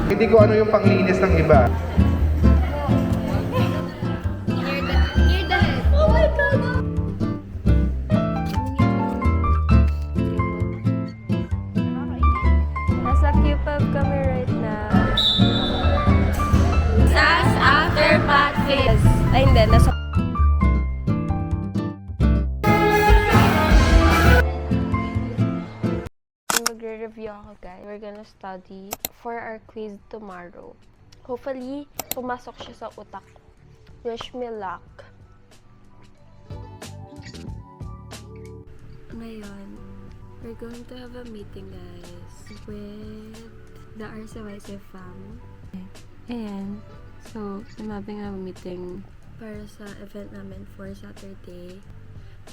Hindi ko ano yung panglinis ng iba. Near the head. Oh my God! Nasa Q-Pub kami right now. SAS after pot face. Ay, hindi. Nasa... Magre-review ako, guys. We're gonna study for our quiz tomorrow. Hopefully, pumasok siya sa utak. Wish me luck. Ngayon, we're going to have a meeting, guys, with the RCYC fam. Ayan. So, sumabing na meeting para sa event namin for Saturday.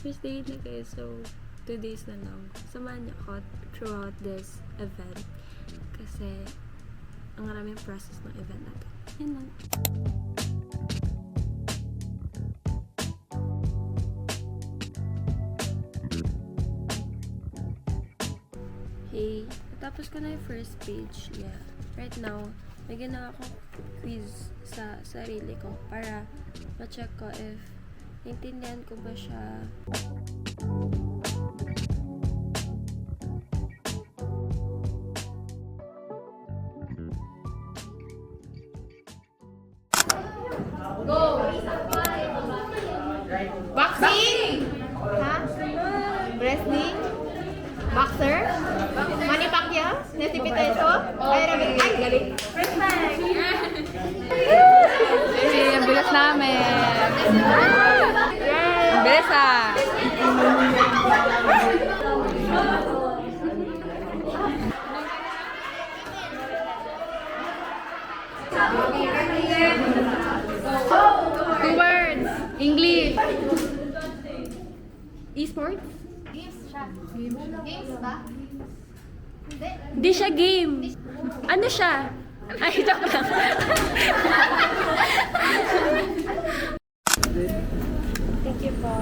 First day na guys, so 2 days na lang. Samahan niyo ako throughout this event kasi ang maraming process ng event natin. Yan lang. Hey, natapos ko na yung first page. Yeah. Right now, may ginawa akong quiz sa sarili ko para ma-check ko if naintindihan ko ba siya. Boxing! Ha? Wrestling? Boxer? Manny Pacquiao? Nessie Piteso? Ay, Rabbit. Ay, galing. Respect! Ang bilis namin! Ang bilis ah! Two words. English. Esports? Games siya. Games ba? Hindi. Hindi siya game! Ano siya? Ay, joke lang! Thank you po.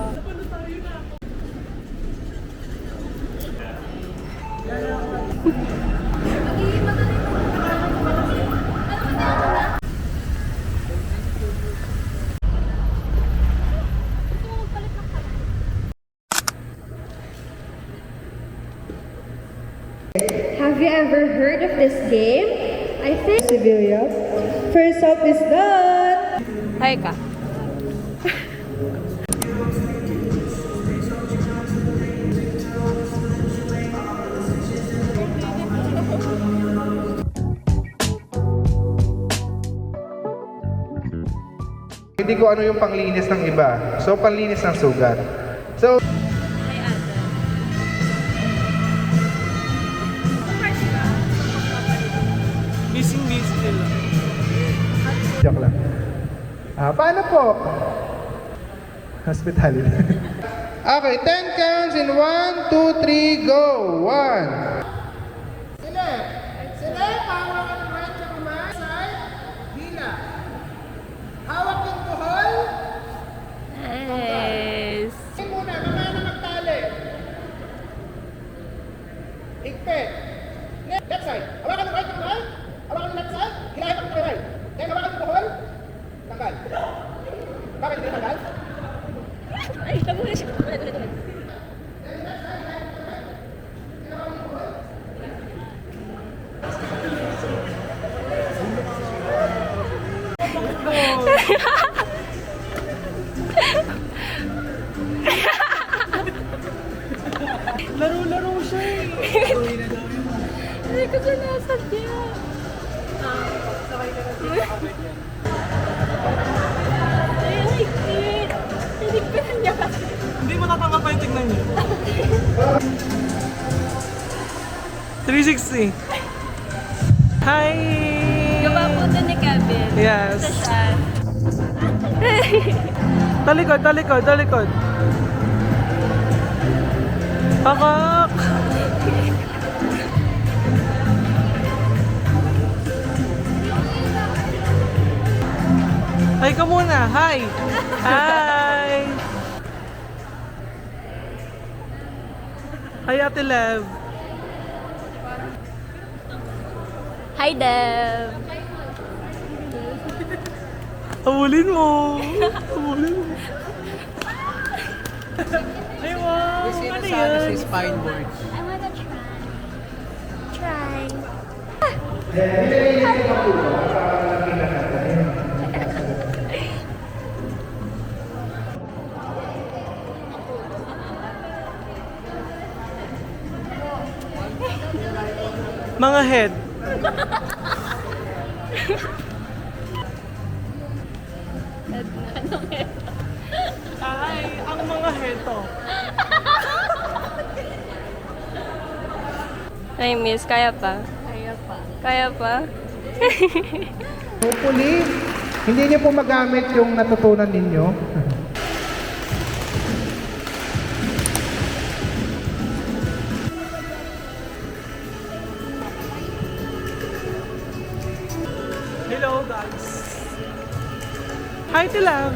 Have you ever heard of this game? I think Sevilla. First up is done. Hi ka. Hindi ko ano yung panglinis ng iba. So, panlinis ng sugat. So, Missing sila. joke lang. Paano po? Hospitality. Okay, 10 counts in 1, 2, 3, go! 1. Select, hawak ang right sa kamay, side, hila. Hawak yung kuhol. Nice! Hindi muna, mamaya na magtali. Higpit. Left side. Hawakan ang right sa kamay. Hawakan ang left side. Hilahin ang right. Then hawakan yung kuhol. Tanggal. Bakit hindi tanggal? Ay, tabo na siya. Laro-laro siya eh. Hindi ko siya nasadya. Ay, higpit. Hinigpitan niya kasi. Hindi mo natanggap pa yung tignan niyo. 360. Hi! Kapapunta ni Kevin. Yes. Sa siya. Talikod, talikod, talikod. Pakak! Hi ka muna. Hi! Hi! Hi, Ate Lev. Hi, Dev. Habulin mo! Habulin mo! Ay, wow! Ano yan? Si spine board. I wanna try. Mga head. Ay, ang mga heto. Ay, miss, kaya pa? Kaya pa? Hopefully, hindi niyo po magamit yung natutunan ninyo. Hello, guys. Hi, Tilang.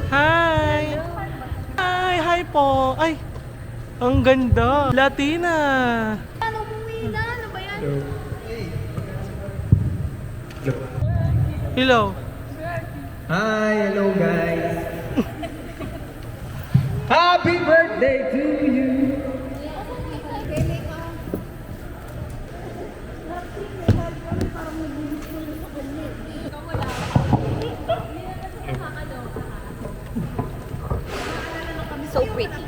Hi. Hi po. Ay, ang ganda. Latina. Ano, umuwi na? Ano ba yan? Hello. Hi, hello guys. Happy birthday to you. So pretty.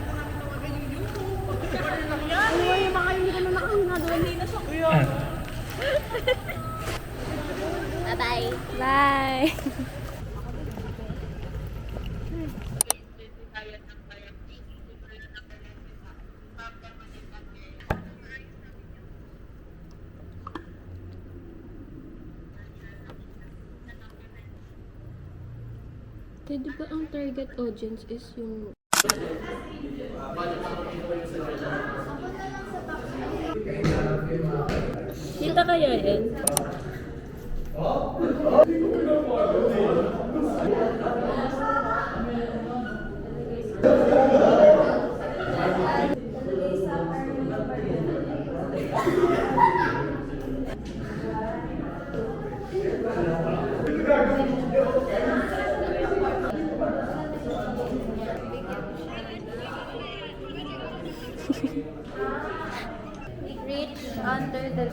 Bye-bye. Bye! Pwede ba ang target audience is yung... Kita kaya yan? Reach under the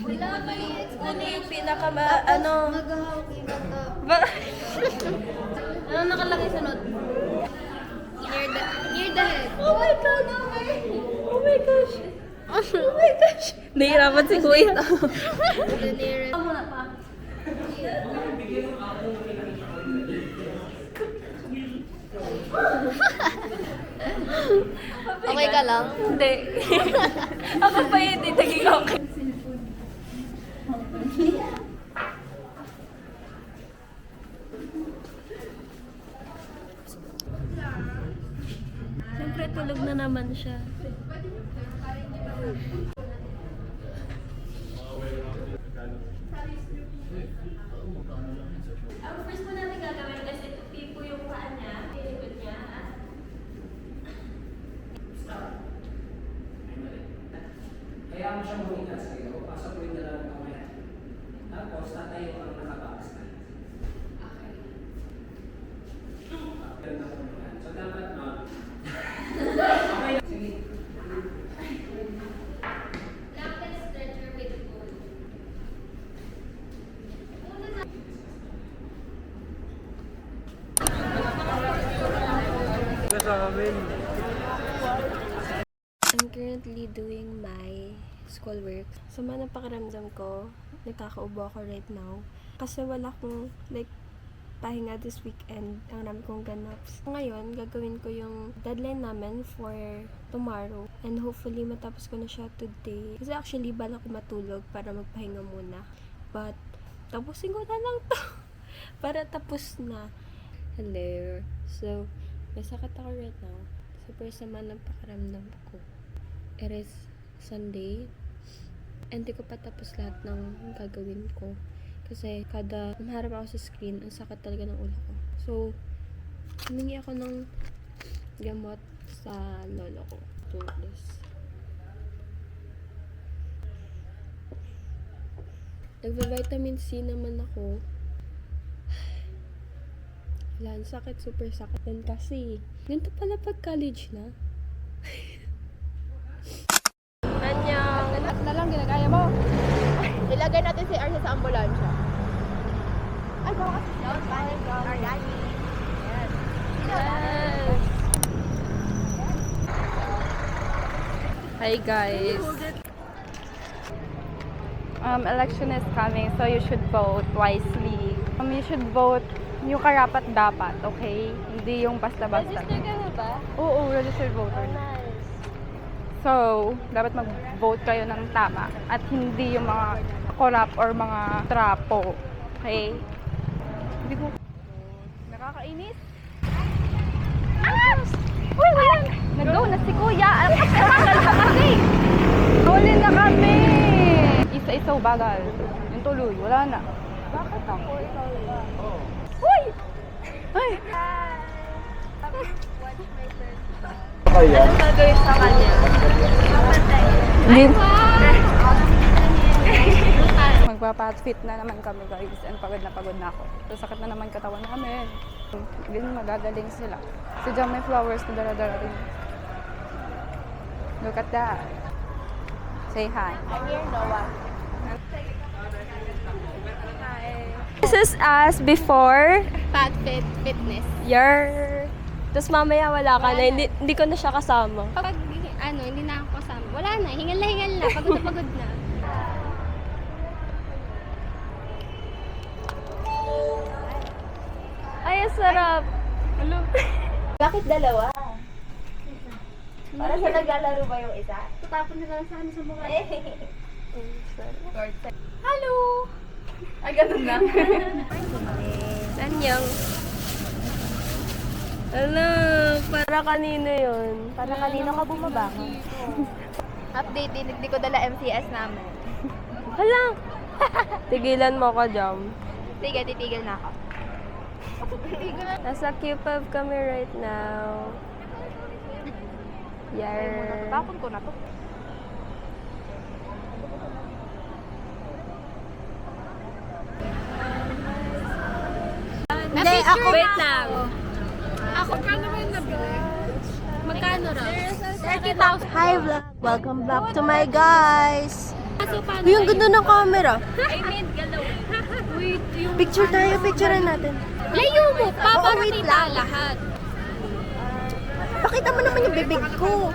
Wala ba yung Ano yung ano? Ba? Ano nakalagay sa note? Near the head. Oh my God! Oh my gosh! Oh my gosh! Nahihirapan si Kuya. The nearest. Muna pa. Okay ka lang? Hindi. Ako pa yun, hindi naging okay. Siyempre, tulog na naman siya. Ang first po natin gagawin is itupi po yung paa niya, ilikod niya. Kaya mo siyang bumitas kayo, pasok mo yung dalawang kamay. Tapos, tatayo ang nakabox na. Okay. So, dapat na. Okay. Sige. I'm currently doing my schoolwork. Sama ng pakiramdam ko, nakakaubo ako right now. Kasi wala akong, pahinga this weekend. Ang dami kong ganaps. Ngayon, gagawin ko yung deadline namin for tomorrow. And hopefully, matapos ko na siya today. Kasi actually, bala ko matulog para magpahinga muna. But, tapusin ko na lang to. Para tapos na. Hello. So, may sakit ako right now. Super sama ng pakiramdam ko. It is Sunday. And di ko pa tapos lahat ng gagawin ko. Kasi kada humarap ako sa screen, ang sakit talaga ng ulo ko. So, humingi ako ng gamot sa lolo ko. To this. Nagva-vitamin C naman ako. Wala, ang sakit, super sakit din kasi. Ganito pala pag college na. Anyang! Lahat na lang ginagaya mo. Ilagay natin si Arce sa ambulansya. Ay, baka kasi siya. Our daddy. Yes. Hi guys! Election is coming, so you should vote wisely. You should vote yung karapat dapat, okay? Hindi yung basta-basta. Register ka na ba? Oo, registered voter. Nice. So, dapat mag-vote kayo ng tama at hindi yung mga corrupt or mga trapo. Okay? Hindi ko... Nakakainis? Uy, wala! Nag-go na si Kuya! Alam ko, bagal ka kasi! Huli na kami! Isa-isaw bagal. Yung tuloy, wala na. Bakit ako? Ikaw ba? Uy! Ay! Anong gagawin sa kanya? Hindi. Magpa-patfit na naman kami guys and pagod na ako. So sakit na naman katawan namin. Hindi magagaling sila. Si John may flowers na dala-dala rin. Look at that. Say hi. I'm here, Noah. This is us before Fat fit, fitness. your... Tapos mamaya wala ka na, hindi ko na siya kasama. Pag hindi na ako kasama, wala na, hingal na, pagod na pagod na. Ay, ang sarap. Bakit dalawa? Para sa naglalaro ba yung isa? Tutapon na lang sana sa mukha. Hello! Ay, ganun lang. Anyang. Ano, para kanino yun? Para kanino ka bumaba ka? Update din, hindi ko dala MCS namin. Hala! Tigilan mo ko, Jam. Sige, titigil na ako. Nasa Q-Pub kami right now. Yar. Tapon ko na to. Hindi, ako. Wait lang. Ako, kano ba yung nabili? Magkano raw? 30,000. Hi vlog! Welcome back to my guys! So, paano Uy, ang ganda ng camera! I mean, galaw. Wait, yung... Picture tayo, picturean natin. Layo mo, wait papakita lang. lahat. Pakita mo naman yung bibig ko.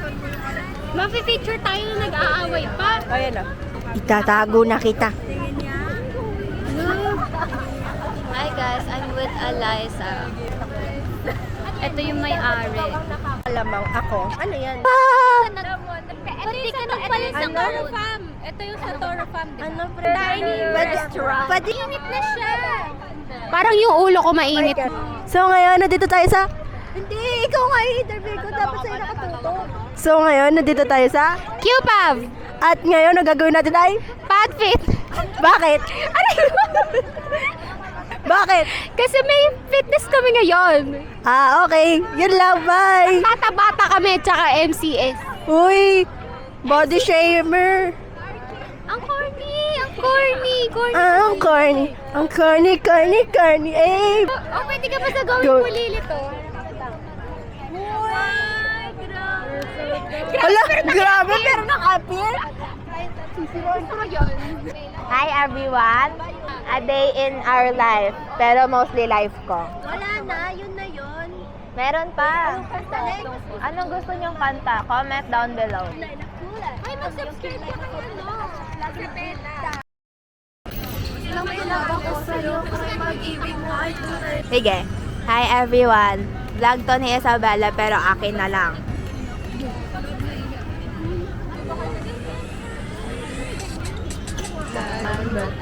Mafe-feature tayo na nag-aaway pa. Ayan na. Itatago na kita. Hi guys, I'm with Eliza. Ito yung may-ari. Alamang ako. Ano yan? Pati ka nang pala sa Toro Fam. Ito yung sa Toro Fam, di ba? Ano, Dining restaurant. Pwede. Init na siya. Parang yung ulo ko mainit. So ngayon, nandito tayo sa... Hindi, ikaw nga i-interview ko. Dapat sa'yo nakatutok. So ngayon, nandito tayo sa... Q-Pub! At ngayon, ang gagawin natin ay... Padfit! Bakit? Bakit? Kasi may fitness kami ngayon. Ah, okay. Yun lang, bye. Bata-bata kami, tsaka MCS. Uy, body shamer. Ang corny! Ang corny! Corny! Ah, ang corny. Ang corny. Eh, Oh, pwede ka ba sa gawin Go. mo lilito? Wow! Grabe! Hala, grabe, pero nakapir. Hi everyone! A day in our life, pero mostly life ko. Wala na, yun na yun. Meron pa. Anong gusto niyong kanta? Comment down below. Ay, mag-subscribe ka kayo, no? Sige. Hi everyone! Vlog to ni Isabella pero akin na lang.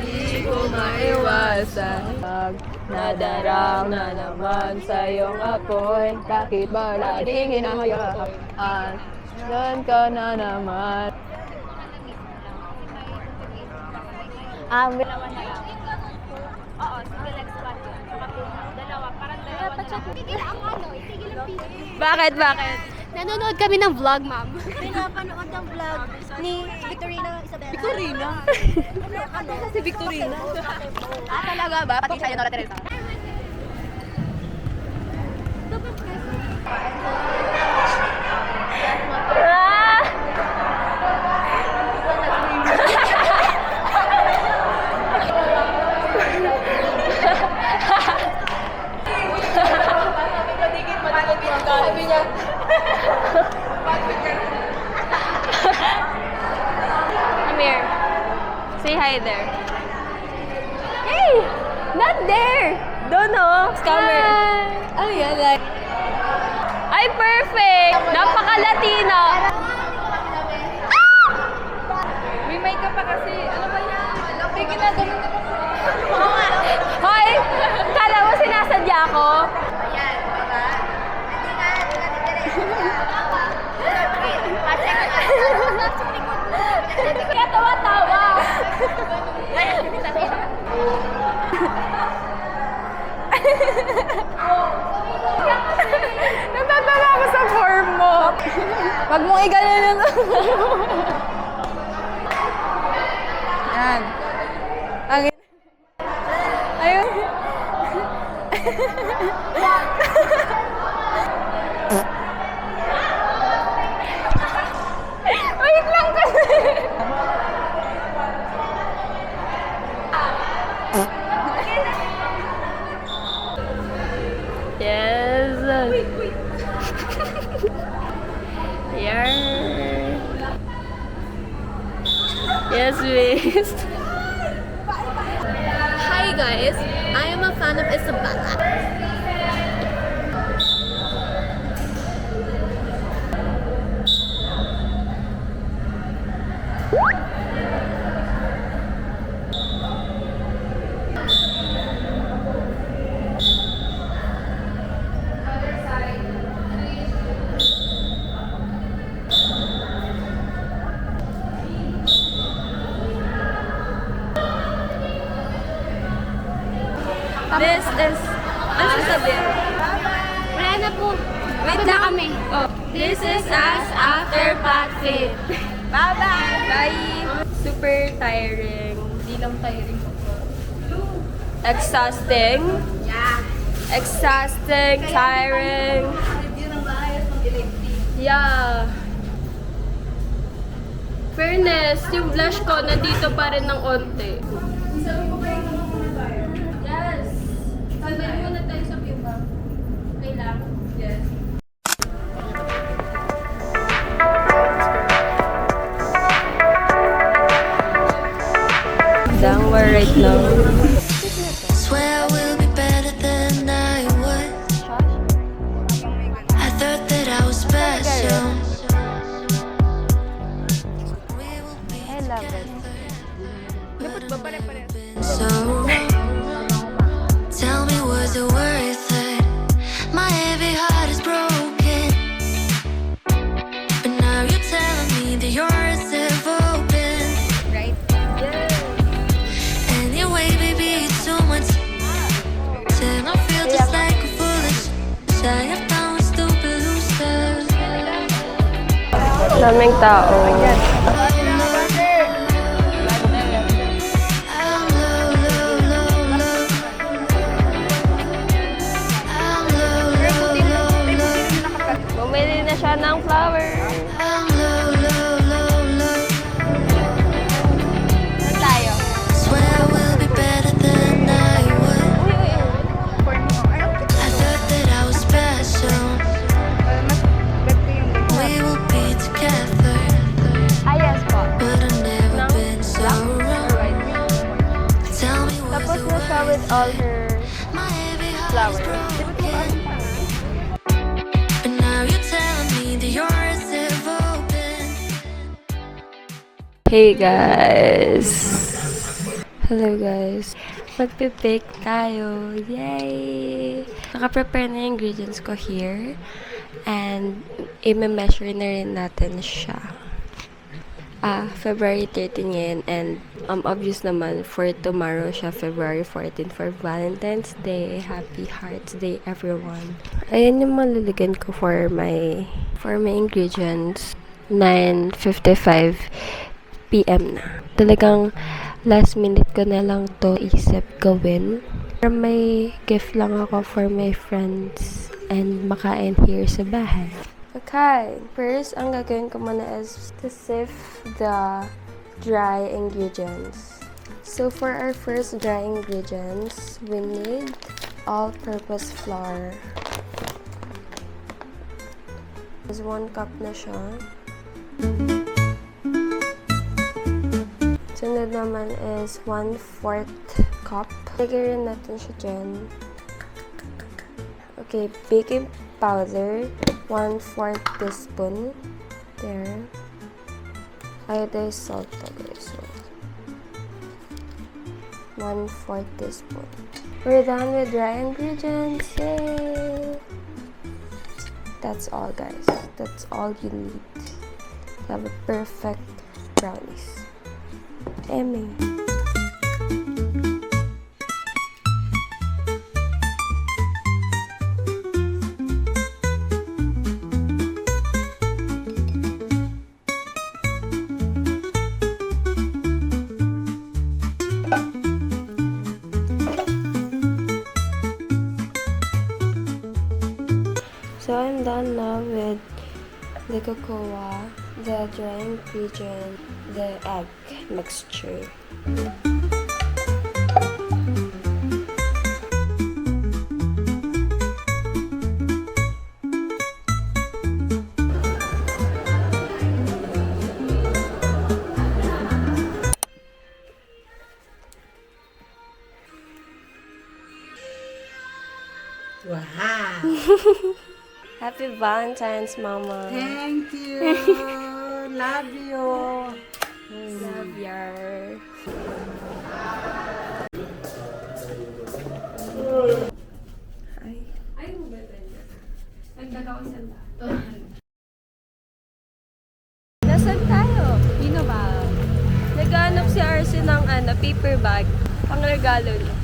Di ko maiwasan pag nadarang na naman sa iyong apoy. Bakit ba laging hinahayaan? Yan ka na naman. Oo, sige, next one. Dalawa, parang dalawa. Tigil ang ano, itigil ang video. Bakit? Nanonood kami ng vlog, ma'am. Pinapanood ng vlog ni Victorina Isabela. Victorina? Ano si Victorina? Talaga ba? Pati siya yun, Nora Teresa. Sabi niya, come here. Say hi there. Hey! Not there! Don't know. Scammer. Oh, yeah, like... Ay, perfect! Napaka-Latino! May makeup pa kasi. Ano ba yan? May ginagawa ka pa. Hoy! Kala mo sinasadya ko? Kaya tawa-tawa. Natatawa ako sa form mo. Wag mong igalan. Yan. Ayun. Wait lang kasi. Yes. Yeah. Yes, miss. Hi guys, I am a fan of Isabella. This is... Ano sasabihin? Wala na po. Wait na kami. Oh. This is us after Pat Fit. Bye-bye! Bye! Super tiring. Hindi lang tiring. Exhausting. Yeah. Exhausting, tiring. Yeah. Fairness, yung blush ko nandito pa rin ng onte. Yes. Sabay muna tayo sa view ba? Okay lang? Yes. Downward right now. Swear we'll be better than I was. I thought that I was special. We will be I love it. so tell me, was it worth it? My heavy heart is broken, but now you're telling me that yours have opened. Right? Anyway, baby, it's too much. Then I feel just like a foolish. Shy of down, stupid loser. Daming tao. I'm low, low, low, low. I'm low, low, low, low. Bumili na siya ng flower. I'm low, low, low, low. Saan tayo? Swear we'll be better than I was. I thought that I was special. We will be together, Ah, yes po. but I've never been so wrong. Tell me, was Tapos it na siya with worth all it? her My heavy heart is flowers. broken, but now you're telling me that yours have opened. Hey guys! Hello guys! Magpipake tayo! Yay! Naka-prepare na yung ingredients ko here. And i-measure na rin natin siya. February 13 ngayon and obvious naman, for tomorrow siya, February 14 for Valentine's Day. Happy Hearts Day, everyone. Ayan yung maliligan ko for my ingredients. 9:55 PM na. Talagang last minute ko na lang to isip gawin. Pero may gift lang ako for my friends and makain here sa bahay. Okay, first ang gagawin ko muna is to sift the dry ingredients. So for our first dry ingredients, we need all-purpose flour. Is 1 cup na siya. Sunod naman is 1/4 cup. Lagay rin natin siya dyan. Okay, baking powder, 1/4 teaspoon. There. Iodized salt guys. So, 1/4 teaspoon. We're done with dry ingredients. Yay! That's all, guys. That's all you need to have a perfect brownies. Emmy. So I'm done now with the cocoa, the dry ingredient, the egg mixture. Happy Valentine's, Mama. Thank you. Love you. Love you. Nasaan tayo? Dino ba? Naghanap si RC ng paper bag. Pangregalo niya.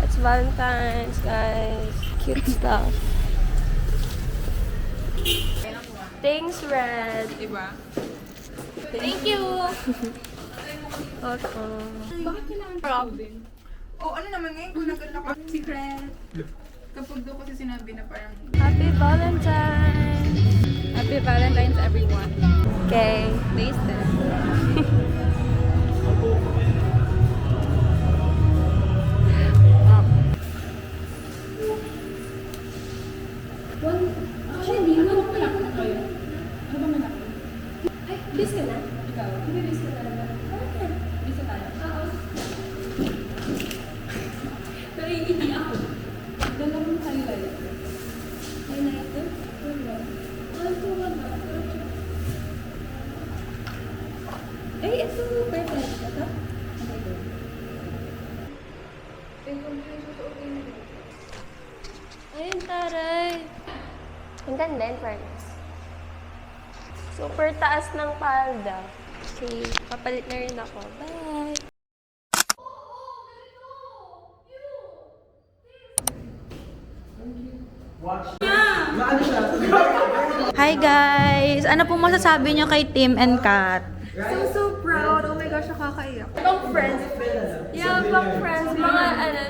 It's Valentine's, guys. Cute stuff. Thanks, Red. Diba? Thank you! Welcome. Bakit kailangan Oh, ano naman ngayon kung nagkaroon ako secret? Kapag doon kasi sinabi na parang Happy Valentine's! Happy Valentine's, everyone. Okay. Taste it. Ayun, taray. Ang ganda in fairness. Super taas ng palda. Okay, papalit na rin ako. Bye! Hi guys! Ano po masasabi nyo kay Tim and Kat? so proud. Oh my gosh, nakakaiyak. Yeah, pang friends, mga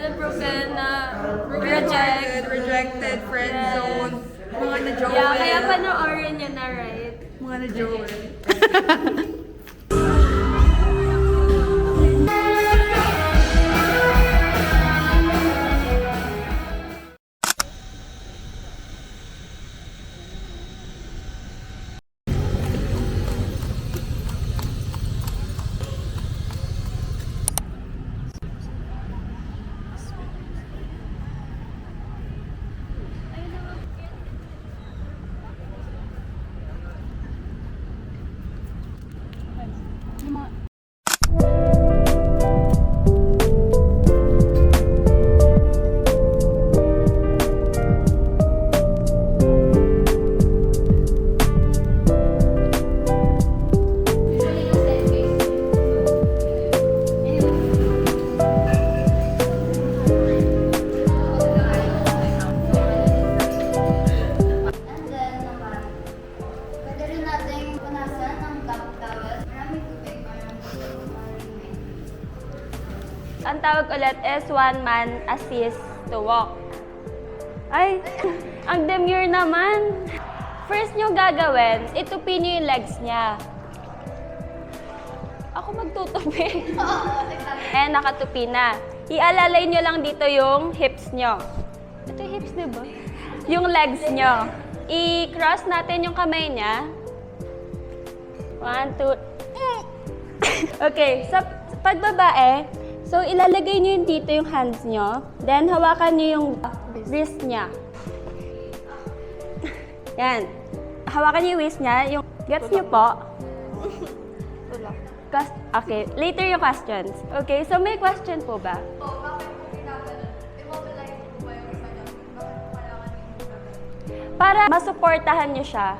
na-broken na Rejected, friend zone. Mga na-joke. Yeah, kaya panoorin nyo na, right? Mga na-joke. ang tawag ulit is one man assist to walk. Ay, ang demure naman. First nyo gagawin, itupin nyo yung legs niya. Ako magtutupi. Eh, nakatupi na. Ialalay nyo lang dito yung hips nyo. Ito yung hips, di ba? Yung legs nyo. I-cross natin yung kamay niya. 1, 2. Okay, sa pagbabae, so ilalagay nyo yung dito yung hands nyo. Then, hawakan nyo yung wrist niya. Yan. Hawakan nyo yung wrist niya. Yung gets nyo po. Okay, later yung questions. Okay, so may question po ba? Para masuportahan nyo siya.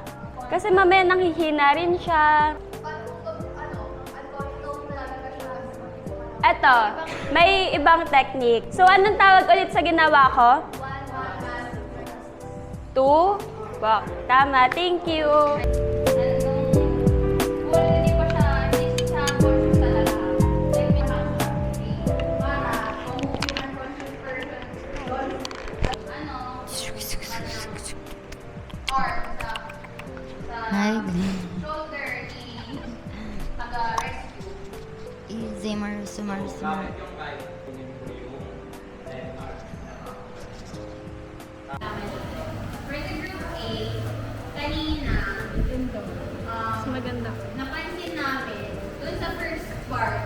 Kasi mamaya nanghihina rin siya. Eto, may ibang technique. So, anong tawag ulit sa ginawa ko? 2 walk. Tama, thank you. Hi, Easy, Marcy. For the group A, kanina, Maganda. napansin namin, dun sa first part,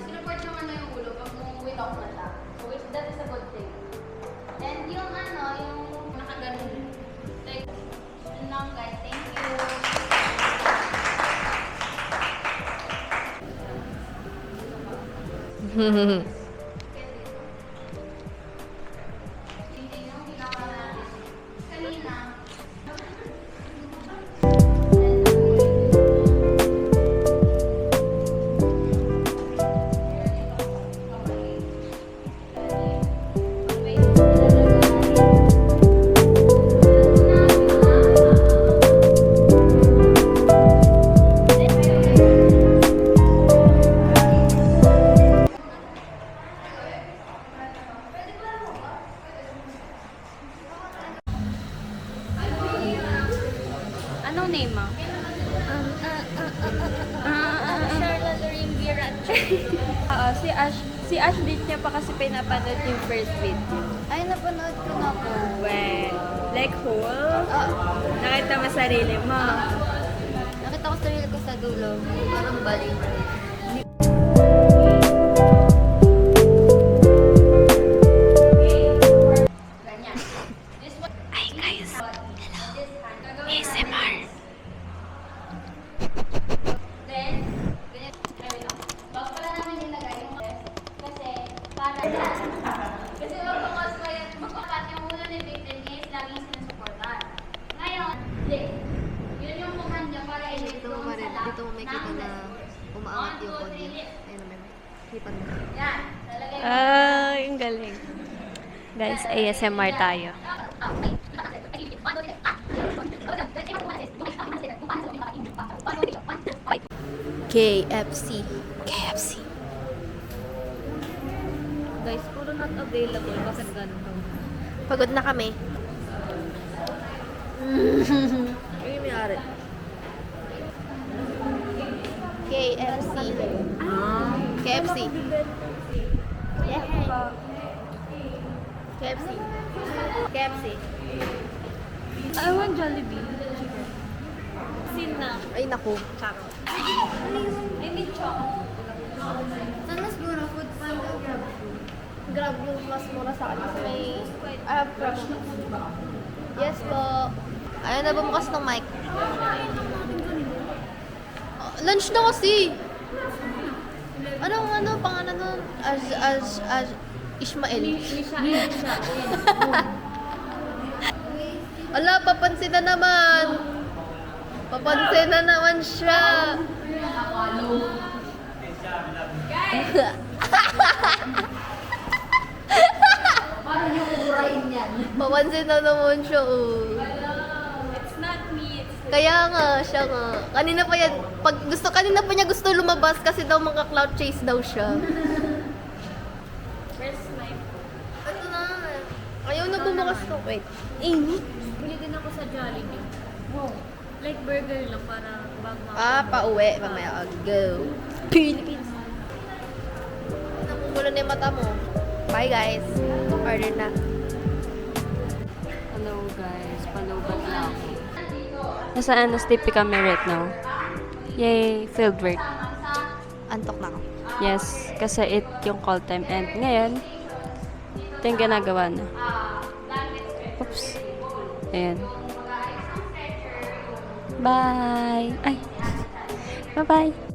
sinuport yung ano yung ulo pag winok na siya. So, which that is a good thing. And yung ano, yung nakaganon. Like, yun lang guys, thank you. Hindi yung ginawa natin. Kanina, Anong name mo? Charlotte Rimbirat. Oo, si Ash date niya pa kasi pinapanood yung first video. Ay, napanood ko na po. Well, like whole? Nakita mo sarili mo. Nakita ko sarili ko sa dulo. Parang balik. Ay guys, hello. ASMR. Then, ganyan. Bago pala namin nilagay yung kasi para kasi magpakat yung ulo ni victim is laging sinusuportan. Ngayon, yun yung command niya para i-lift yung sa lap. Dito mo makikita na umaangat yung body. Ayun naman. Hipan mo. Yan. Lalagay mo. Ay, ang galing. Guys, ASMR tayo. KFC. Guys, puro not available. Bakit ganito? Pagod na kami. Ay, may ari. KFC. KFC. KFC. KFC. I want Jollibee. Sin na. Ay, naku. Charot. I need chocolate. Saan mas mura? Food Panda o Grab? Grab yung mas mura sa akin kasi may... I have promo. Yes po. Ayaw na bumukas ng mic. Lunch na kasi. Ano, pangalan nun? Ishmael. Ala, papansin na naman. Papansin na naman siya. Papansin na naman siya, oh. It's not me, it's Kaya nga, siya nga. Kanina pa niya gusto lumabas kasi daw mga cloud chase daw siya. Ito na. Ayaw na bumukas to. Wait. Amy? Bili din ako sa Jollibee. Like burger lang para bago Pauwi. Mamaya. Go. Philippines. Namumula na yung mata mo. Bye, guys. Order na. Hello guys, palubat na ako. Nasa NSTP kami right now. Yay, fieldwork. Antok na ako. Yes, kasi 8 yung call time and ngayon, ito yung ginagawa na. Oops. Ayan. Bye! Ay! Bye-bye!